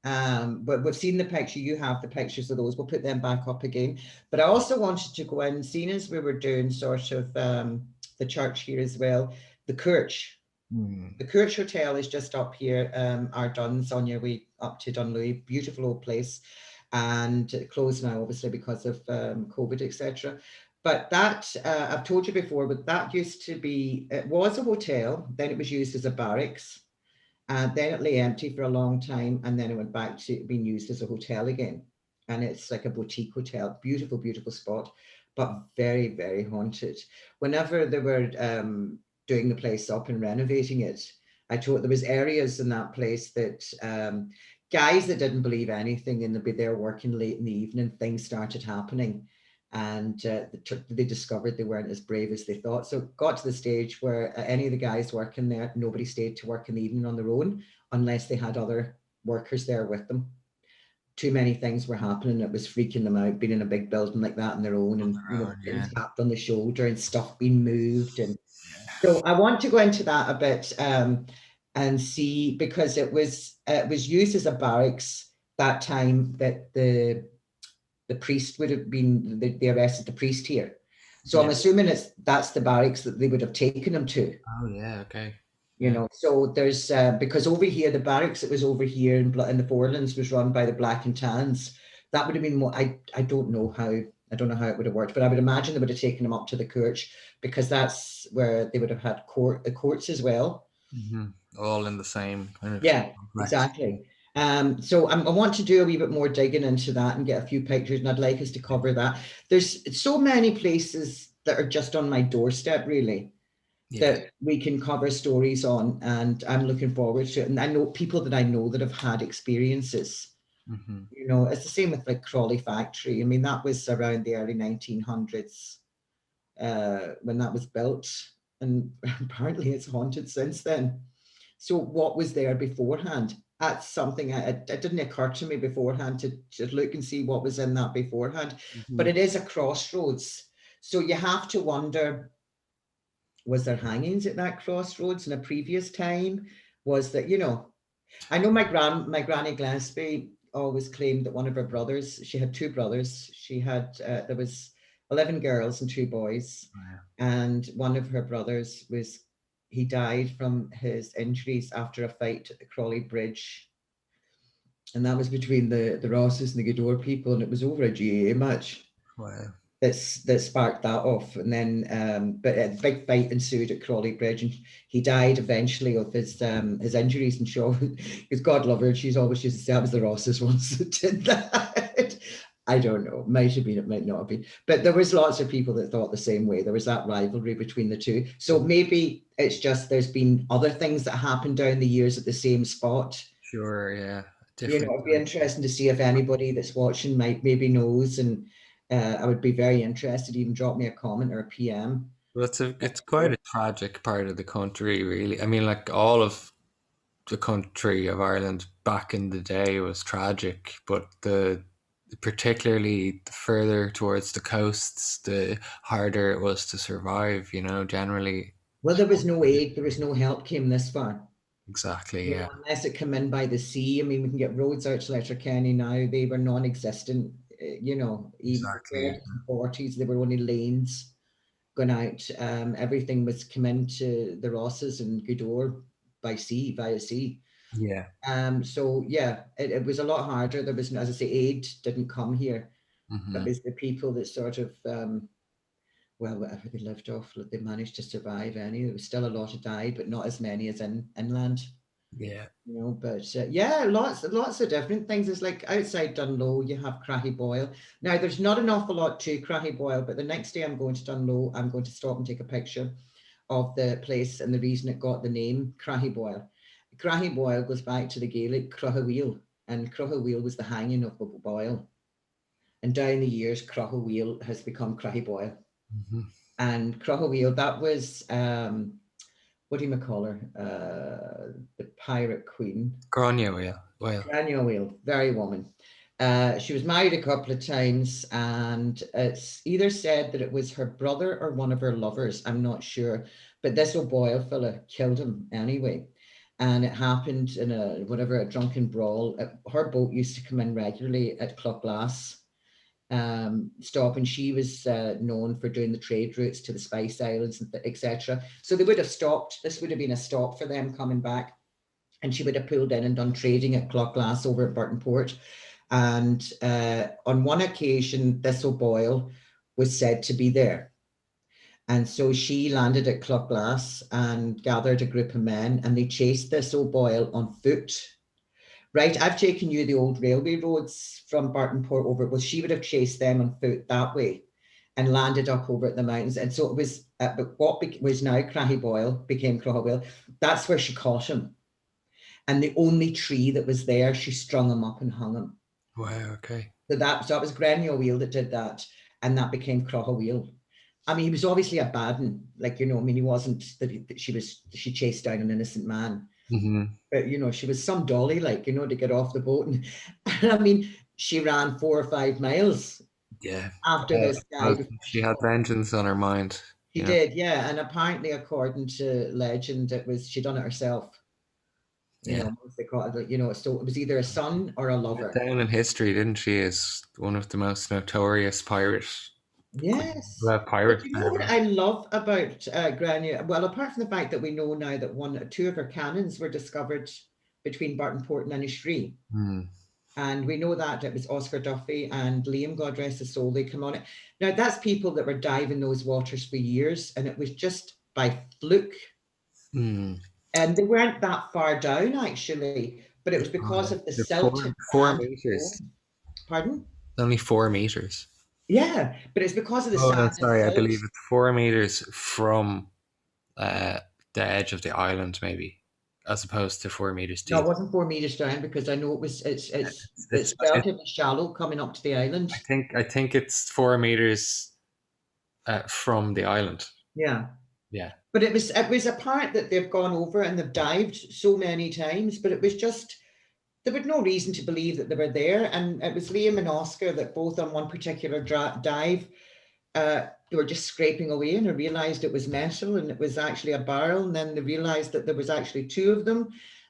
But we've seen the picture. You have the pictures of those. We'll put them back up again. But I also wanted to go in, seeing as we were doing sort of the church here as well, the Kirch. Hmm. The Kirch Hotel is just up here, our Duns on your way up to Dunlewy. Beautiful old place. And closed now, obviously, because of COVID, etc. But that, I've told you before, but that used to be, it was a hotel, then it was used as a barracks. Then it lay empty for a long time, and then it went back to being used as a hotel again. And it's like a boutique hotel, beautiful, beautiful spot, but very, very haunted. Whenever they were doing the place up and renovating it, I told there was areas in that place that guys that didn't believe anything and they'd be there working late in the evening, things started happening. And they discovered they weren't as brave as they thought. So it got to the stage where any of the guys working there, nobody stayed to work in the evening on their own unless they had other workers there with them. Too many things were happening. It was freaking them out being in a big building like that on their own, On and their own, getting yeah. tapped on the shoulder and stuff being moved. And so I want to go into that a bit and see, because it was used as a barracks that time that the priest would have been, they arrested the priest here. So I'm Yeah. assuming that's the barracks that they would have taken him to. Oh yeah. Okay. You Yeah. know, so there's because over here the barracks that was over here in the Forelands was run by the Black and Tans. That would have been more. I don't know how. I don't know how it would have worked, but I would imagine they would have taken him up to the church because that's where they would have had courts as well. Hmm. All in the same kind of Yeah, complex. exactly. So I want to do a wee bit more digging into that and get a few pictures, and I'd like us to cover that. There's so many places that are just on my doorstep, really, Yeah. that we can cover stories on, and I'm looking forward to it. And I know people that I know that have had experiences. Hmm. You know, it's the same with like Crawley Factory. I mean, that was around the early 1900s when that was built, and apparently it's haunted since then. So what was there beforehand? That's something it didn't occur to me beforehand to look and see what was in that beforehand. But Hmm. it is a crossroads. So you have to wonder, was there hangings at that crossroads in a previous time? Was that, I know my granny Gillespie always claimed that one of her brothers, she had two brothers. She had there was 11 girls and two boys, Yeah. and one of her brothers was he died from his injuries after a fight at the Crawley Bridge, and that was between the Rosses and the Gweedore people, and it was over a GAA match Wow. that sparked that off. And then, but a big fight ensued at Crawley Bridge, and he died eventually of his injuries. And sure, because God love her, she's always used to say that was the Rosses ones that did that. I don't know. Might have been, it might not have been. But there was lots of people that thought the same way. There was that rivalry between the two. So maybe it's just there's been other things that happened down the years at the same spot. Sure. Yeah. You know, Different. it'd be interesting to see if anybody that's watching might maybe knows, and I would be very interested. Even drop me a comment or a PM. Well, it's quite a tragic part of the country, really. I mean, like all of the country of Ireland back in the day was tragic, but the particularly the further towards the coasts, the harder it was to survive. Generally. Well, there was no aid, there was no help came this far. Exactly. You Yeah. know, unless it come in by the sea. I mean, we can get roads out to Letterkenny now. They were non-existent. Even before Exactly. the 40s, they were only lanes going out. Everything was come into the Rosses and Gweedore by sea, via sea. Yeah. So yeah, it was a lot harder. There was, as I say, aid didn't come here. It Hmm. was the people that sort of, well, whatever they lived off, they managed to survive. There was still a lot who died, but not as many as in inland. Yeah. But yeah, lots of different things. It's like outside Dunlow, you have Boyle. Now, there's not an awful lot to Boyle, but the next day I'm going to Dunlow, I'm going to stop and take a picture of the place and the reason it got the name Boyle. Boyle goes back to the Gaelic Crughawiel, and Crughawiel was the hanging of Boyle. And down the years, Crughawiel has become Boyle. Hmm. And Crughawiel, that was what do you call her? The pirate queen. Grania, well. Daniel Wheel, very woman. She was married a couple of times, and it's either said that it was her brother or one of her lovers. I'm not sure, but this O'Boyle fella killed him anyway, and it happened in a drunken brawl. Her boat used to come in regularly at Cloughlass stop, and she was known for doing the trade routes to the Spice Islands and etc. So they would have stopped. This would have been a stop for them coming back, and she would have pulled in and done trading at Cloughlass over at Burton Port. And on one occasion, this O'Boyle was said to be there. And so she landed at Cloughlass and gathered a group of men, and they chased this O'Boyle on foot. Right, I've taken you the old railway roads from Barton Port over. Well, she would have chased them on foot that way and landed up over at the mountains. And so it was, what was now Boyle became Crogwell. That's where she caught him. And the only tree that was there, she strung him up and hung him. Wow. Okay. So it was Granny O'Wheel that did that, and that became Croch O'Wheel. I mean, he was obviously a bad one, like I mean, he wasn't that she chased down an innocent man, Hmm. but she was some dolly, like to get off the boat, and I mean, she ran 4 or 5 miles Yeah. after this guy Well, before she she had got. vengeance on her mind. She did, yeah, and apparently, according to legend, it was she done it herself. Yeah. As they call it, so it was either a son or a Went lover. down in history, didn't she, as one of the most notorious Yes. But pirates you know what ever. I love about Grania? Well, apart from the fact that we know now that two of her cannons were discovered between Bartonport and Innisfree. Hmm. And we know that it was Oscar Duffy and Liam, God rest his soul, they come on it. Now, that's people that were diving those waters for years, and it was just by fluke. Mm. And they weren't that far down, actually, but it was because of the They're silted four sand. meters. Pardon? Only 4 meters. Yeah, but it's because of the Oh no, sand and sorry. I silt. believe it's 4 meters from uh, the edge of the island, maybe, as opposed to 4 meters No, it deep. wasn't 4 meters down because I know it was. It's It's relatively shallow coming up to the island. I think it's 4 meters from the island. Yeah, Yeah. but it was a part that they've gone over and they've dived so many times, but it was just there was no reason to believe that they were there, and it was Liam and Oscar that both on one particular dive they were just scraping away and I realized it was metal and it was actually a barrel. And then they realized that there was actually two of them.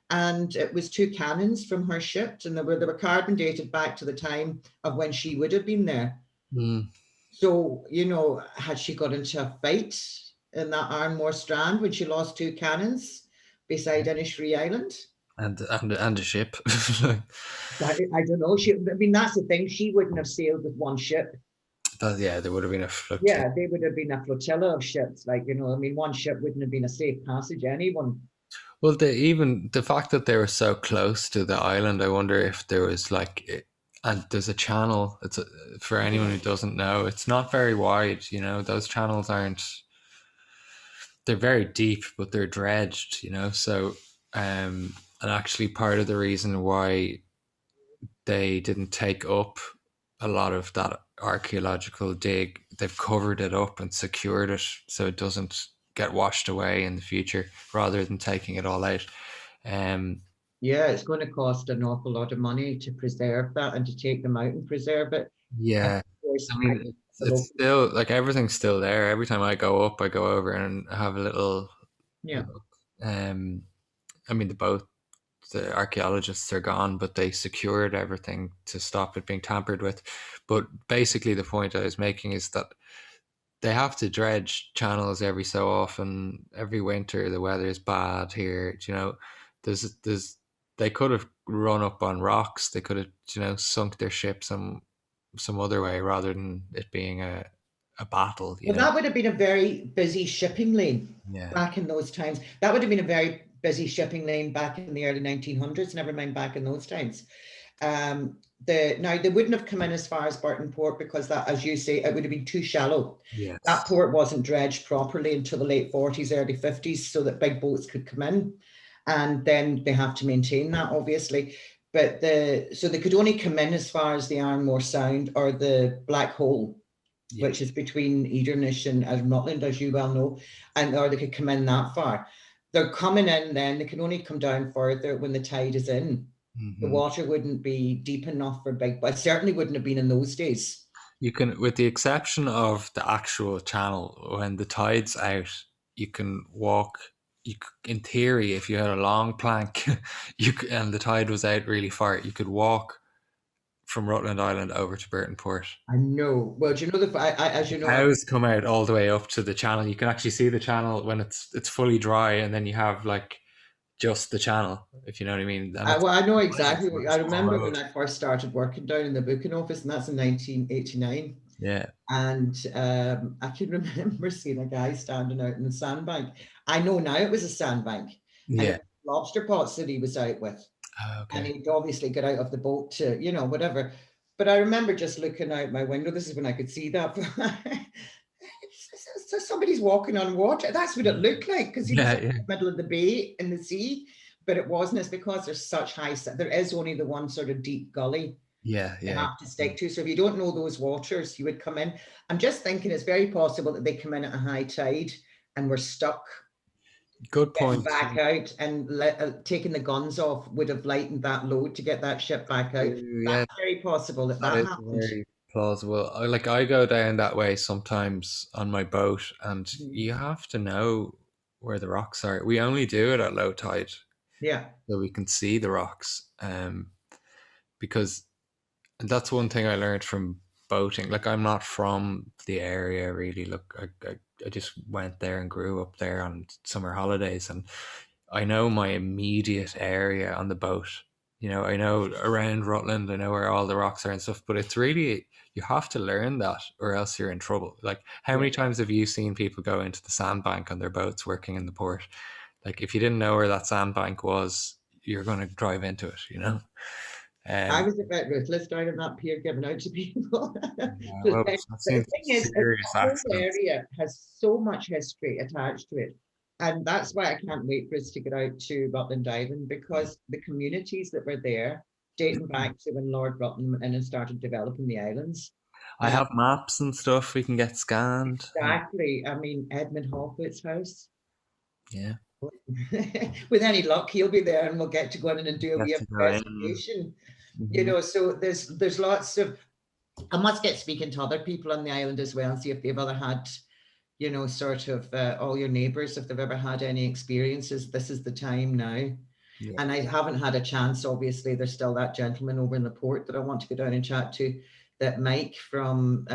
And it was two cannons from her ship. And they were carbon dated back to the time of when she would have been there. Mm. So, had she got into a fight in that Armore Strand when she lost two cannons beside Innisfree Island? And a ship. I don't know. That's the thing. She wouldn't have sailed with one ship. Yeah, there would have been a flotilla. Yeah, they would have been a flotilla of ships. One ship wouldn't have been a safe passage. Anyone. Well, even the fact that they were so close to the island, I wonder if there was and there's a channel. For anyone who doesn't know, it's not very wide. Those channels aren't. They're very deep, but they're dredged. So and actually part of the reason why they didn't take up a lot of that archaeological dig, they've covered it up and secured it so it doesn't get washed away in the future, rather than taking it all out. Um, Yeah, it's going to cost an awful lot of money to preserve that and to take them out and preserve it. And of yeah, course, I mean, it's still like everything's still there. Every time I go up, I go over and have a little yeah, look. I mean, the archaeologists are gone, but they secured everything to stop it being tampered with. But basically, the point I was making is that they have to dredge channels every so often. Every winter, the weather is bad here. There's they could have run up on rocks. They could have sunk their ship some other way rather than it being a battle. well, that would have been a very busy shipping lane Yeah. back in those times. That would have been a very busy shipping lane back in the early 1900s. Never mind back in those times. Now they wouldn't have come in as far as Burton Port because that, as you say, it would have been too shallow. That Yes. port wasn't dredged properly until the late 40s, early 50s, so that big boats could come in, and then they have to maintain that, obviously. But so they could only come in as far as the Arnmore Sound or the Black Hole, Yeah. which is between Eternish and Rutland, as you well know, or they could come in that far. They're coming in then, they can only come down further when the tide is in. The Hmm. water wouldn't be deep enough for big, but it certainly wouldn't have been in those days. You can, with the exception of the actual channel, when the tide's out, you can walk. In theory, if you had a long plank, and the tide was out really far, you could walk from Rutland Island over to Burton Port. I know. Well, do you know as you know, Cows come out all the way up to the channel. You can actually see the channel when it's fully dry, and then you have just the channel, if you know what I mean. And well, I know it's exactly. not a I small remember when road. I first started working down in the booking office, and that's in 1989. Yeah, And I can remember seeing a guy standing out in the sandbank. I know now it was a sandbank, and it yeah. was lobster pots that he was out with. And Okay. he'd obviously get out of the boat to, whatever. But I remember just looking out my window. This is when I could see that. So somebody's walking on water. That's what it looked like because he was Yeah, in yeah, the middle of the bay in the sea. But it wasn't. It's because there's such high. There is only the one sort of deep gully yeah, you yeah. have to stick to. So if you don't know those waters, you would come in. I'm just thinking it's very possible that they come in at a high tide and we're stuck Good getting point. back out, and taking the guns off would have lightened that load to get that ship back out. Yeah, That's very possible that that that is happened. very plausible. I go down that way sometimes on my boat, and Mhm. you have to know where the rocks are. We only do it at low tide, Yeah. so we can see the rocks. Because that's one thing I learned from boating. Like, I'm not from the area really. Look, I just went there and grew up there on summer holidays, and I know my immediate area on the boat. I know around Rutland, I know where all the rocks are and stuff, but it's really, you have to learn that or else you're in trouble. Like, how Yeah. many times have you seen people go into the sandbank on their boats working in the port? Like, if you didn't know where that sandbank was, you're going to drive into it, you know? I Um, was a bit ruthless down in that pier giving out to people. yeah, But well, the I've seen thing is, the serious whole accidents. area has so much history attached to it. And that's why I can't wait for us to get out to Rutland Island, because the communities that were there, dating back to when Lord Rutland went in and started developing the islands. I have maps and stuff we can get scanned. Exactly. I mean, Edmund Hawfoot's house. Yeah, With any luck, he'll be there, and we'll get to go in and do a wee get to go in. investigation. Hmm. So there's lots of. I must get speaking to other people on the island as well and see if they've ever had, sort of all your neighbours, if they've ever had any experiences. This is the time now. Yeah. And I haven't had a chance, obviously. There's still that gentleman over in the port that I want to go down and chat to. That Mike from,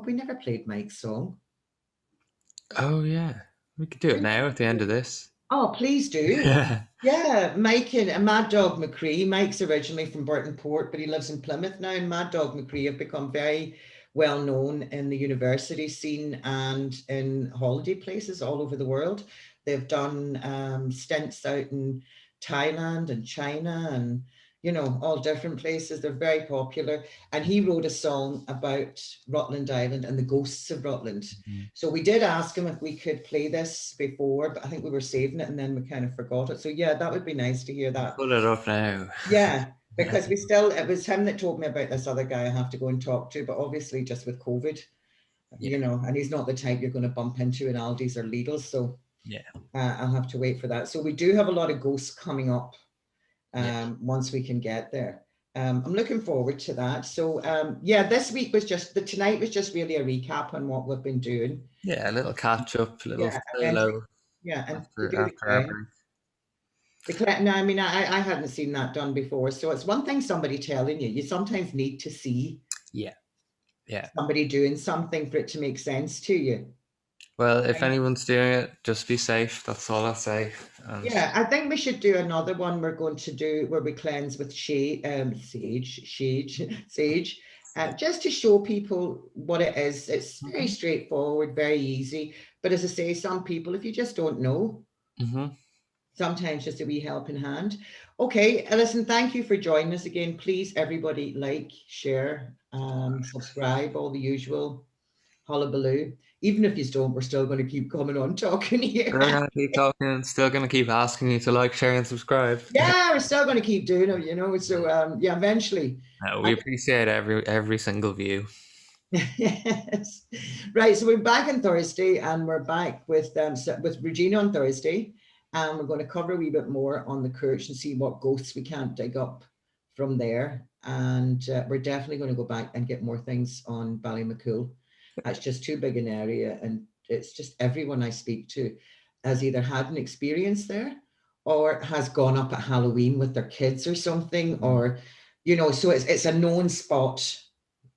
we never played Mike's song. Oh yeah, we could do it now at the end of this. Oh, please do. Yeah. Yeah, Mike and Mad Dog McCree. Mike's originally from Burton Port, but he lives in Plymouth now. And Mad Dog McCree have become very well known in the university scene and in holiday places all over the world. They've done stints out in Thailand and China and, all different places. They're very popular. And he wrote a song about Rutland Island and the ghosts of Rutland. Mhm. So we did ask him if we could play this before, but I think we were saving it and then we kind of forgot it. So yeah, that would be nice to hear that. Pull it up now. Yeah, because it was him that told me about this other guy I have to go and talk to, but obviously just with COVID, Yeah, and he's not the type you're going to bump into in Aldi's or Lidl's. So yeah, I'll have to wait for that. So we do have a lot of ghosts coming up yeah, once we can get there. I'm looking forward to that. So yeah, this week was tonight was just really a recap on what we've been doing. yeah. A little catch up, a little Yeah, and then solo yeah, and to after do the our cleanse. break. No, I mean, I hadn't seen that done before. So it's one thing somebody telling you. You sometimes need to see Yeah, yeah. somebody doing something for it to make sense to you. Well, if anyone's doing it, just be safe. That's all I'll say. And Yeah, I think we should do another one. We're going to do where we cleanse with sage, just to show people what it is. It's very mhm, straightforward, very easy. But as I say, some people, if you just don't know, mhm. sometimes just a wee helping hand. Okay, listen, thank you for joining us again. Please, everybody, like, share, subscribe, all the usual hullabaloo. Even if you don't, we're still going to keep coming on talking here. Still gonna keep talking. Still gonna keep asking you to like, share, and subscribe. Yeah, we're still going to keep doing it. So, yeah, eventually. No, I, we appreciate every single view. yes. Right, so we're back on Thursday, and we're back with with Regina on Thursday, and we're going to cover a wee bit more on the Kirch and see what ghosts we can't dig up from there. And we're definitely going to go back and get more things on Ballymaccool. It's just too big an area, and it's just everyone I speak to has either had an experience there or has gone up at Halloween with their kids or something, or so it's a known spot.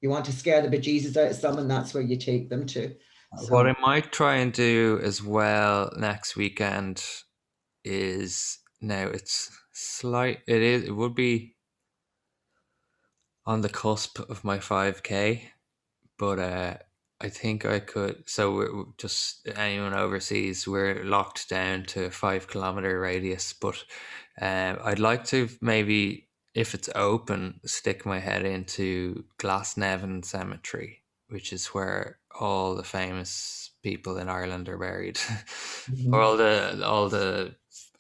You want to scare the bejesus out of someone, that's where you take them to. What So I might try and do as well next weekend is, now it's slight. It would be on the cusp of my 5K, but I think I could. So just anyone overseas, we're locked down to a 5 kilometer radius. But I'd like to maybe, if it's open, stick my head into Glasnevin Cemetery, which is where all the famous people in Ireland are buried, or mhm. all the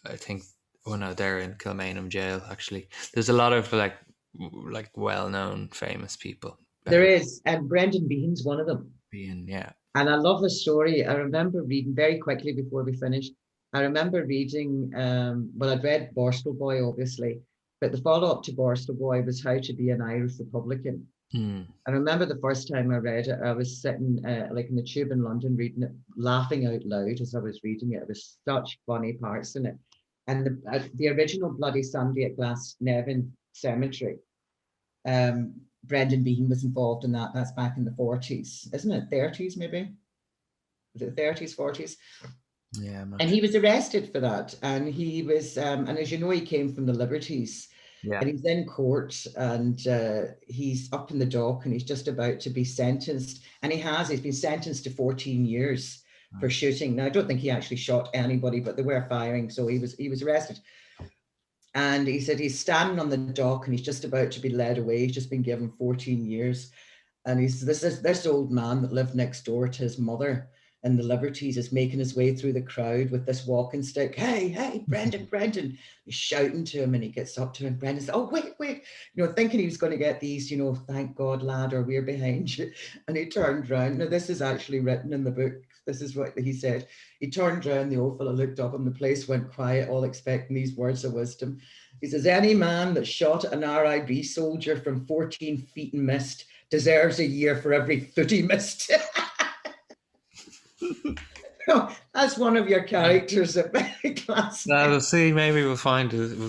I think. Oh no, they're in Kilmainham jail. Actually, there's a lot of like well known famous people There buried. is, and Brendan Behan's one of them. Being, yeah. And I love the story. I remember reading very quickly before we finished. I remember reading, I'd read Borstal Boy, obviously, but the follow up to Borstal Boy was How to Be an Irish Republican. Mm. I remember the first time I read it, I was sitting like in the tube in London reading it, laughing out loud as I was reading it. It was such funny parts in it. And the original Bloody Sunday at Glasnevin Cemetery, Brendan Behan was involved in that. That's back in the 40s, isn't it? 30s, maybe? Was it 30s, 40s? Yeah, I'm not And sure. he was arrested for that. And he was, and as you know, he came from the Liberties. Yeah. And he's in court, and he's up in the dock, and he's just about to be sentenced. And he's been sentenced to 14 years for shooting. Now, I don't think he actually shot anybody, but they were firing, so he was arrested. And he said he's standing on the dock, and he's just about to be led away. He's just been given 14 years. And this old man that lived next door to his mother in the Liberties is making his way through the crowd with this walking stick. Hey, Brendan, Brendan. He's shouting to him, and he gets up to him. Brendan says, oh, wait, thinking he was going to get these, thank God, lad, or we're behind you. And he turned around. Now, this is actually written in the book. This is what he said. He turned around, the old fellow looked up, and the place went quiet, all expecting these words of wisdom. He says, any man that shot an RIB soldier from 14 feet and missed deserves a year for every foot he missed. That's one of your characters at class. Now we'll see. Maybe we'll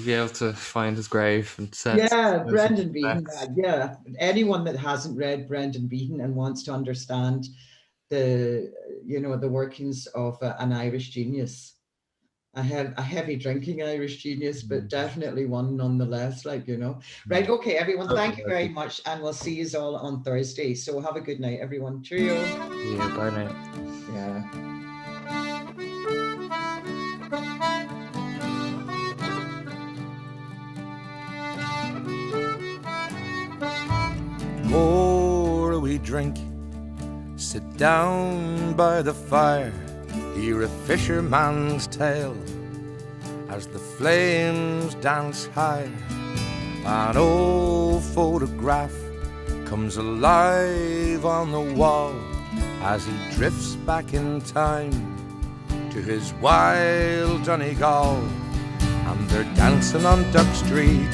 be able to find his grave and set. Yeah, Brendan Beaton. Yeah, anyone that hasn't read Brendan Beaton and wants to understand the workings of an Irish genius. I have a heavy drinking Irish genius, but definitely one nonetheless, Right, okay, everyone, thank you very much, and we'll see you all on Thursday. So have a good night, everyone. Cheerio. Yeah, bye now. Yeah. More we drink, sit down by the fire, hear a fisherman's tale as the flames dance high. An old photograph comes alive on the wall as he drifts back in time to his wild Donegal. And they're dancing on Duck Street,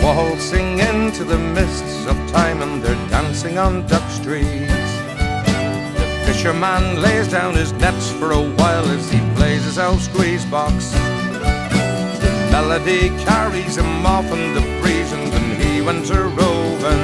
waltzing into the mists of time, and they're dancing on Duck Street. The fisherman lays down his nets for a while as he plays his old squeeze box. The melody carries him off in the breeze, and then he went a roving